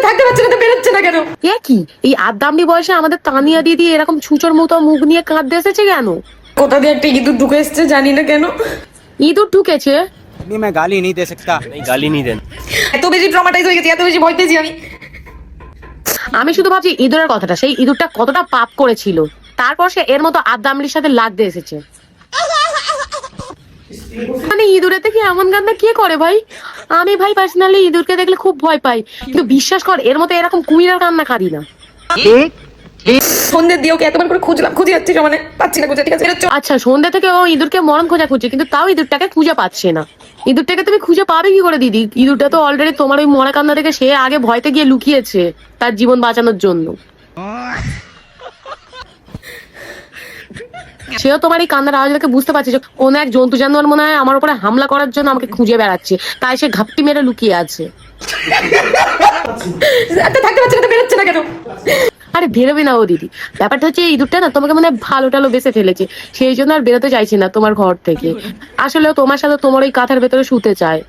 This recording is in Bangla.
থাকতে পারছে না তো বেরোচ্ছে না কেন? এ কি এই আদ্দামড়ি বয়সে আমাদের তানিয়া দিদি এরকম ছুঁচোর মতো মুখ নিয়ে কাঁদতে এসেছে কেন? কোথা দিয়ে একটা ইঁদুর ঢুকে এসছে জানি না কেন। ইঁদুর ঢুকেছে? नहीं मैं गाली नहीं दे सकता। नहीं गाली नहीं देना। এত বেশি ট্রমাটাইজ হয়ে গেছি, এত বেশি ভয় পেয়েছি আমি। আমি শুধু ভাবছি ইঁদুরের কথাটা, সেই ইঁদুরটা কতটা পাপ করেছিল, তারপর সে এর মতো আদ্দামড়ির সাথে লাগতে এসেছে। মানে ইঁদুরের থেকে এমন কান্না কে করে ভাই? আমি ভাই পার্সোনালি ইঁদুরকে দেখলে খুব ভয় পাই, কিন্তু বিশ্বাস কর এর মতো এরকম কুমিরের কান্না কাঁদি না। সন্ধ্যে দিয়ে ওকে এতবার করে খুঁজলাম, খুঁজে যাচ্ছি মানে পাচ্ছি না খুঁজে। ঠিক আছে আচ্ছা, সন্ধ্যে থেকে ও ইঁদুরকে মরণ খোঁজা খুঁজছে, কিন্তু তাও ইঁদুরটাকে খুঁজে পাচ্ছে না। ইঁদুরটাকে তুমি খুঁজে পাবে কি করে দিদি? ইঁদুরটা তো অলরেডি তোমার ওই মরা কান্না থেকে সে আগে ভয়তে গিয়ে লুকিয়েছে তার জীবন বাঁচানোর জন্য। সেও তোমার এই কান্নার আওয়াজ দেখে বুঝতে পারছে যে কোন এক জন্তু জানোয়ার মনে হয় আমার উপরে হামলা করার জন্য আমাকে খুঁজে বেড়াচ্ছে, তাই সে ঘাপটি মেরে লুকিয়ে আছে। থাকতে পারছে না তো বেরোচ্ছে না কেন? আরে বেরোবে না ও দিদি, ব্যাপারটা হচ্ছে ইঁদুরটা না তোমাকে মানে ভালো টালো বেসে ফেলেছে, সেই জন্য আর বেরোতে চাইছে না তোমার ঘর থেকে। আসলে তোমার সাথে তোমার ওই কাঁথার ভেতরে শুতে চায়।